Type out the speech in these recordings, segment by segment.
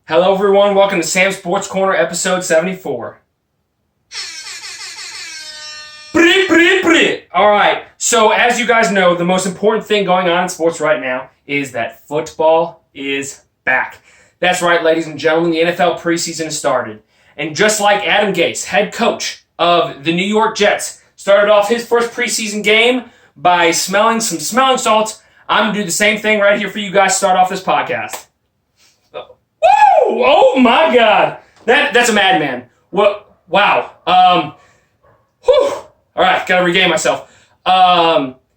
Hello, everyone. Welcome to Sam's Sports Corner, episode 74. All right. So, as you guys know, the most important thing going on in sports right now is that football is back. That's right, ladies and gentlemen. The NFL preseason has started. And just like Adam Gase, head coach of the New York Jets, started off his first preseason game by smelling some smelling salts, I'm going to do the same thing right here for you guys to start off this podcast. Woo! Oh my God, that's a madman. What? Wow. Whew. All right, gotta regain myself.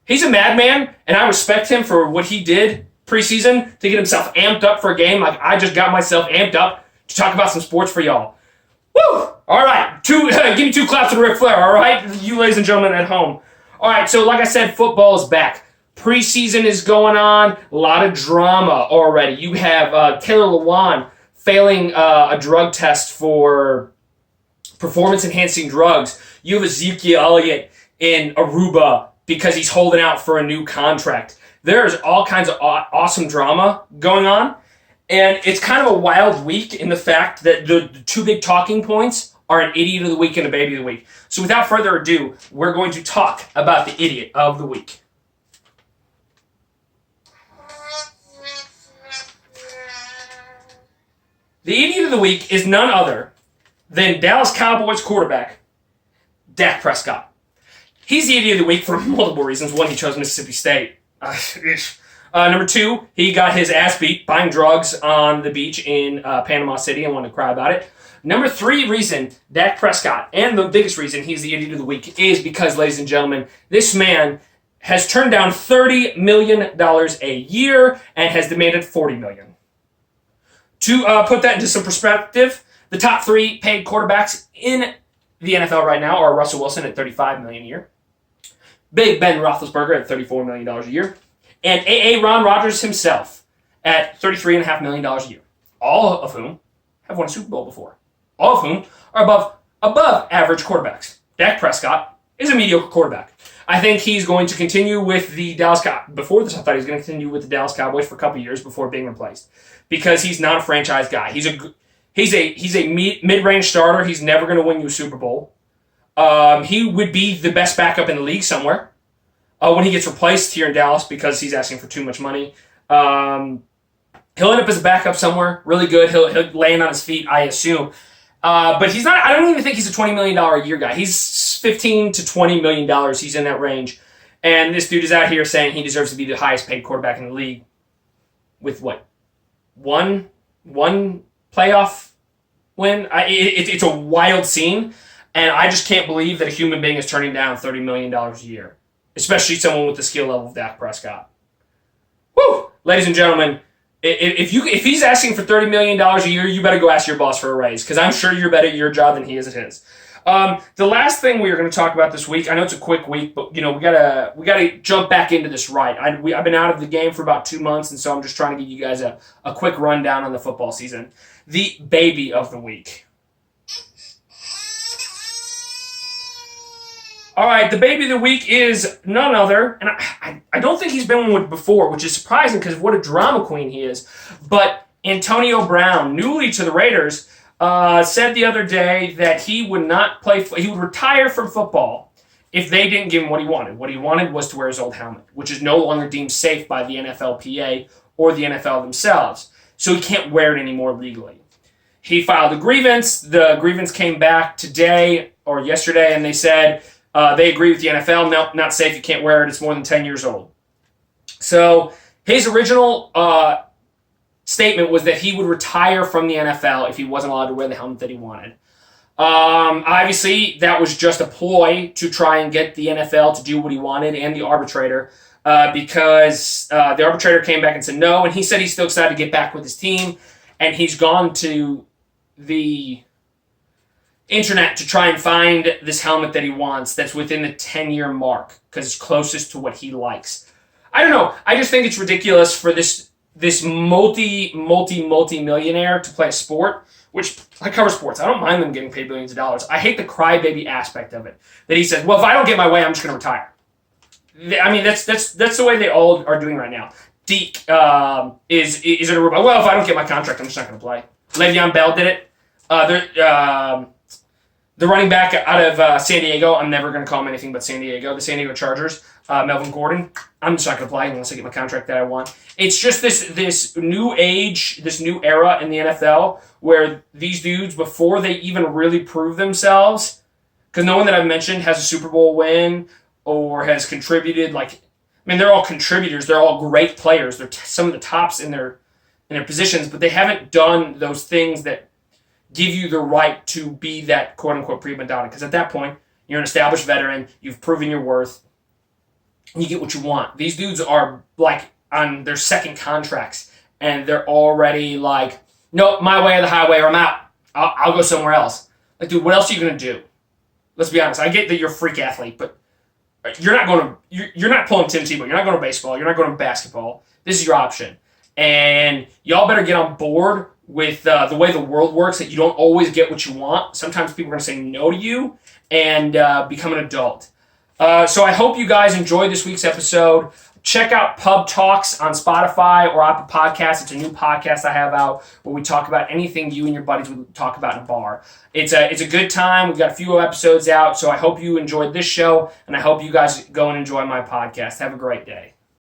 He's a madman, and I respect him for what he did preseason to get himself amped up for a game. Like I just got myself amped up to talk about some sports for y'all. Woo! All right, give me two claps to Ric Flair. All right, you ladies and gentlemen at home. All right, so like I said, football is back. Preseason is going on. A lot of drama already. You have Taylor Lewan failing a drug test for performance-enhancing drugs. You have Ezekiel Elliott in Aruba because he's holding out for a new contract. There's all kinds of awesome drama going on, and it's kind of a wild week in the fact that the two big talking points are an idiot of the week and a baby of the week. So without further ado, we're going to talk about the idiot of the week. The idiot of the week is none other than Dallas Cowboys quarterback Dak Prescott. He's the idiot of the week for multiple reasons. One, he chose Mississippi State. Number two, he got his ass beat buying drugs on the beach in Panama City and wanted to cry about it. Number three reason Dak Prescott, and the biggest reason he's the idiot of the week, is because, ladies and gentlemen, this man has turned down $30 million a year and has demanded $40 million. To put that into some perspective, the top three paid quarterbacks in the NFL right now are Russell Wilson at $35 million a year, Big Ben Roethlisberger at $34 million a year, and Ron Rodgers himself at $33.5 million a year, all of whom have won a Super Bowl before, all of whom are above average quarterbacks. Dak Prescott is a mediocre quarterback. I think he's going to continue with the Dallas Cowboys. Before this, I thought he was going to continue with the Dallas Cowboys for a couple years before being replaced, because he's not a franchise guy. He's a mid-range starter. He's never going to win you a Super Bowl. He would be the best backup in the league somewhere when he gets replaced here in Dallas because he's asking for too much money. He'll end up as a backup somewhere, really good. He'll land on his feet, I assume. But he's not. I don't even think he's a $20 million a year guy. He's $15 to $20 million. He's in that range. And this dude is out here saying he deserves to be the highest paid quarterback in the league with what? One playoff win? It's a wild scene. And I just can't believe that a human being is turning down $30 million a year, especially someone with the skill level of Dak Prescott. Woo! Ladies and gentlemen, if he's asking for $30 million a year, you better go ask your boss for a raise, because I'm sure you're better at your job than he is at his. The last thing we are going to talk about this week, I know it's a quick week, but we gotta jump back into this right. I've been out of the game for about 2 months, and so I'm just trying to give you guys a quick rundown on the football season. The baby of the week. All right, the baby of the week is none other, and I don't think he's been one before, which is surprising because of what a drama queen he is, but Antonio Brown, newly to the Raiders, said the other day that he would not play. He would retire from football if they didn't give him what he wanted. What he wanted was to wear his old helmet, which is no longer deemed safe by the NFLPA or the NFL themselves. So he can't wear it anymore legally. He filed a grievance. The grievance came back today or yesterday, and they said they agree with the NFL. No, not safe. You can't wear it. It's more than 10 years old. So his original statement was that he would retire from the NFL if he wasn't allowed to wear the helmet that he wanted. Obviously, that was just a ploy to try and get the NFL to do what he wanted and the arbitrator, because the arbitrator came back and said no, and he said he's still excited to get back with his team, and he's gone to the internet to try and find this helmet that he wants that's within the 10-year mark because it's closest to what he likes. I don't know. I just think it's ridiculous for this multi-millionaire to play a sport, which I cover sports. I don't mind them getting paid billions of dollars. I hate the crybaby aspect of it. That he says, well, if I don't get my way, I'm just going to retire. I mean, that's the way they all are doing right now. Deke is in a robot. Well, if I don't get my contract, I'm just not going to play. Le'Veon Bell did it. The running back out of San Diego, I'm never going to call him anything but San Diego, the San Diego Chargers, Melvin Gordon. I'm just not going to play unless I get my contract that I want. It's just this new age, this new era in the NFL where these dudes, before they even really prove themselves, because no one that I've mentioned has a Super Bowl win or has contributed. They're all contributors. They're all great players. They're some of the tops in their positions, but they haven't done those things that give you the right to be that quote-unquote prima donna. Because at that point, you're an established veteran. You've proven your worth. And you get what you want. These dudes are on their second contracts, and they're already like, nope, my way or the highway, or I'm out. I'll go somewhere else. Dude, what else are you going to do? Let's be honest. I get that you're a freak athlete, but you're not pulling Tim Tebow. You're not going to baseball. You're not going to basketball. This is your option. And y'all better get on board with the way the world works, that you don't always get what you want. Sometimes people are going to say no to you and become an adult. So I hope you guys enjoyed this week's episode. Check out Pub Talks on Spotify or Apple Podcasts. It's a new podcast I have out where we talk about anything you and your buddies would talk about in a bar. It's a good time. We've got a few episodes out, so I hope you enjoyed this show, and I hope you guys go and enjoy my podcast. Have a great day.